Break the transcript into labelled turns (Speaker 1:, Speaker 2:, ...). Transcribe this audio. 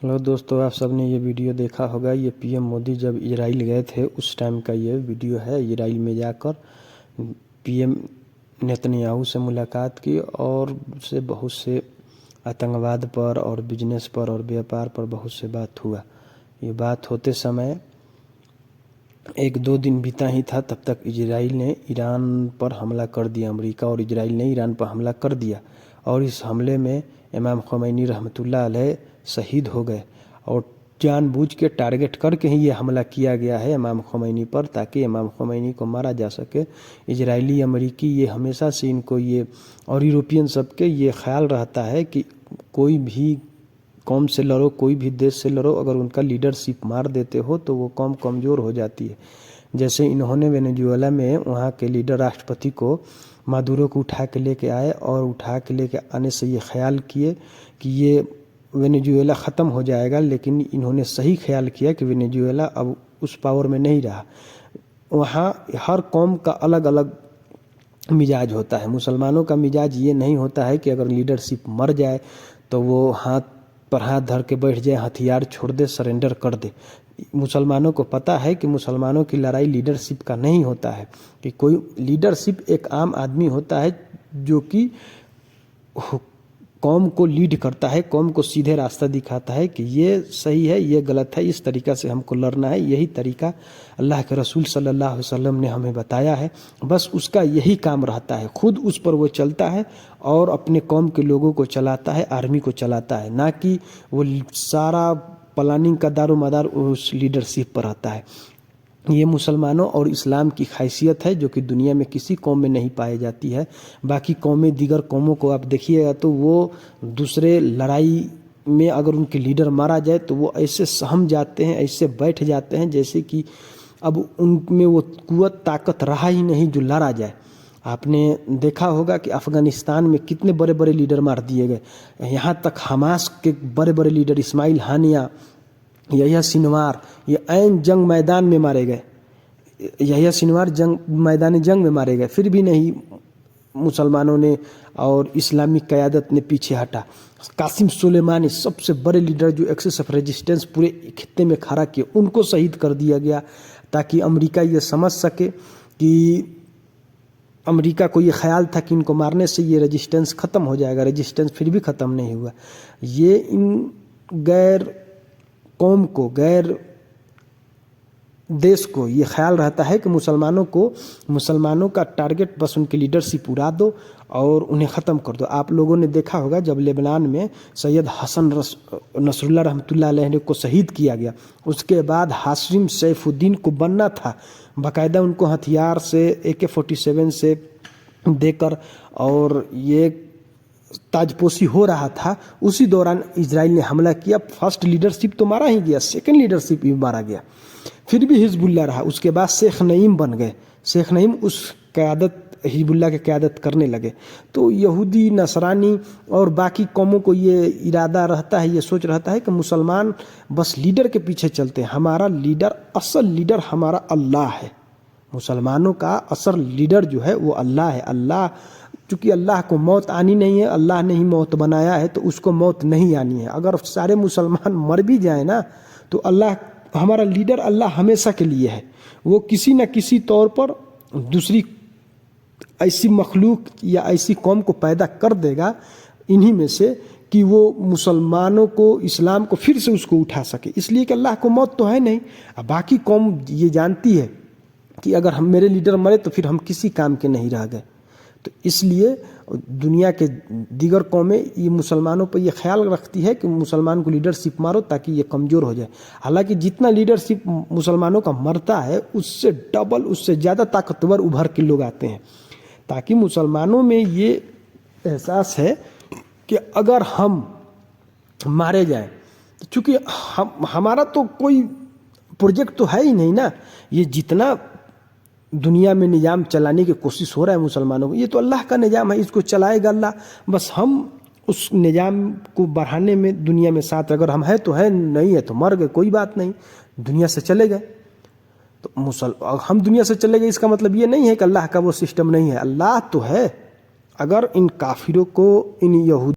Speaker 1: Hello दोस्तों, आप सब ने ये वीडियो देखा होगा। ये पीएम मोदी जब इजराइल गए थे उस टाइम का ये वीडियो है। इजराइल में जाकर पीएम नेतन्याहू से मुलाकात की और उससे बहुत से आतंकवाद पर और बिजनेस पर और व्यापार पर बहुत से बात हुआ। ये बात होते समय 1-2 दिन बीता ही था, तब तक इजराइल ने ईरान पर हमला कर दिया। अमेरिका और इजराइल ने ईरान पर हमला कर दिया और इस हमले में इमाम ख़ुमैनी रहमतुल्लाह अलैह शहीद हो गए और जानबूझ के टारगेट करके ही ये हमला किया गया है इमाम ख़ुमैनी पर, ताकि इमाम ख़ुमैनी को मारा जा सके। इजरायली अमेरिकी ये हमेशा से इनको ये और यूरोपियन सबके ये ख्याल रहता है कि कोई भी कौम से लड़ो, कोई भी देश से लड़ो, अगर उनका लीडरशिप मार देते हो तो वो कौम कमज़ोर हो जाती है। जैसे इन्होंने वेनेजुएला में वहाँ के लीडर राष्ट्रपति को मादुरो को उठा के लेके आए और उठा के लेके आने से ये ख्याल किए कि ये वेनेजुएला ख़त्म हो जाएगा, लेकिन इन्होंने सही ख्याल किया कि वेनेजुएला अब उस पावर में नहीं रहा। वहाँ हर कौम का अलग अलग मिजाज होता है। मुसलमानों का मिजाज ये नहीं होता है कि अगर लीडरशिप मर जाए तो वो हाथ पर हाथ धर के बैठ जाए, हथियार छोड़ दे, सरेंडर कर दे। मुसलमानों को पता है कि मुसलमानों की लड़ाई लीडरशिप का नहीं होता है, कि कोई लीडरशिप एक आम आदमी होता है जो कि कौम को लीड करता है, कौम को सीधे रास्ता दिखाता है कि ये सही है, ये गलत है, इस तरीक़ा से हमको लड़ना है। यही तरीक़ा अल्लाह के रसूल सल्लल्लाहु अलैहि वसल्लम ने हमें बताया है। बस उसका यही काम रहता है, खुद उस पर वो चलता है और अपने कौम के लोगों को चलाता है, आर्मी को चलाता है, ना कि वो सारा प्लानिंग का दारोमदार उस लीडरशिप पर रहता है। ये मुसलमानों और इस्लाम की खासियत है जो कि दुनिया में किसी कौम में नहीं पाई जाती है। बाकी कौमें, दीगर कौमों को आप देखिएगा तो वो दूसरे लड़ाई में अगर उनके लीडर मारा जाए तो वो ऐसे सहम जाते हैं, ऐसे बैठ जाते हैं जैसे कि अब उनमें वो कुव्वत ताकत रहा ही नहीं जो लड़ा जाए। आपने देखा होगा कि अफ़गानिस्तान में कितने बड़े बड़े लीडर मार दिए गए। यहाँ तक हमास के बड़े बड़े लीडर इस्माइल हानिया, यहिया सिनवार, ये ऐन जंग मैदान में मारे गए। यहिया सिनवार मैदान जंग में मारे गए, फिर भी नहीं मुसलमानों ने और इस्लामिक क़यादत ने पीछे हटा। कासिम सुलेमानी, सबसे बड़े लीडर जो एक्सेस ऑफ रेजिस्टेंस पूरे खित्ते में खड़ा किए, उनको शहीद कर दिया गया ताकि अमेरिका ये समझ सके कि अमेरिका को ये ख्याल था कि इनको मारने से ये रेजिस्टेंस ख़त्म हो जाएगा। रेजिस्टेंस फिर भी ख़त्म नहीं हुआ। ये इन गैर कौम को, गैर देश को ये ख्याल रहता है कि मुसलमानों का टारगेट बस उनकी लीडरशिप उड़ा दो और उन्हें ख़त्म कर दो। आप लोगों ने देखा होगा जब लेबनान में सैयद हसन नसरुल्लाह रहमतुल्लाह अलैह को शहीद किया गया, उसके बाद हाशिम सैफुद्दीन को बनना था, बाकायदा उनको हथियार से AK-47 से देकर और ये ताजपोशी हो रहा था। उसी दौरान इजराइल ने हमला किया। फर्स्ट लीडरशिप तो मारा ही गया, सेकंड लीडरशिप भी मारा गया, फिर भी हिजबुल्लाह रहा। उसके बाद शेख नईम बन गए। शेख नईम उस क़यादत, हिजबुल्लाह की क़यादत करने लगे। तो यहूदी, नसरानी और बाकी कौमों को ये इरादा रहता है, ये सोच रहता है कि मुसलमान बस लीडर के पीछे चलते हैं। हमारा लीडर, असल लीडर हमारा अल्लाह है। मुसलमानों का असल लीडर जो है वो अल्लाह है। अल्लाह, चूँकि अल्लाह को मौत आनी नहीं है, अल्लाह ने ही मौत बनाया है, तो उसको मौत नहीं आनी है। अगर सारे मुसलमान मर भी जाए ना तो अल्लाह, हमारा लीडर अल्लाह हमेशा के लिए है। वो किसी न किसी तौर पर दूसरी ऐसी मखलूक या ऐसी कौम को पैदा कर देगा इन्हीं में से कि वो मुसलमानों को, इस्लाम को फिर से उसको उठा सके। इसलिए कि अल्लाह को मौत तो है नहीं। अब बाकी कौम ये जानती है कि अगर हम, मेरे लीडर मरे तो फिर हम किसी काम के नहीं रह गए। तो इसलिए दुनिया के दीगर कौमें ये मुसलमानों पर ये ख्याल रखती है कि मुसलमान को लीडरशिप मारो ताकि ये कमज़ोर हो जाए। हालांकि जितना लीडरशिप मुसलमानों का मरता है उससे डबल, उससे ज़्यादा ताकतवर उभर के लोग आते हैं, ताकि मुसलमानों में ये एहसास है कि अगर हम मारे जाएं तो चूँकि हमारा तो कोई प्रोजेक्ट तो है ही नहीं ना। ये जितना दुनिया में निज़ाम चलाने की कोशिश हो रहा है मुसलमानों को, ये तो अल्लाह का निज़ाम है, इसको चलाएगा अल्लाह। बस हम उस निज़ाम को बढ़ाने में दुनिया में साथ, अगर हम हैं तो हैं, नहीं है तो मर गए, कोई बात नहीं, दुनिया से चले गए। तो हम दुनिया से चले गए इसका मतलब ये नहीं है कि अल्लाह का वो सिस्टम नहीं है। अल्लाह तो है। अगर इन काफिरों को, इन यहूद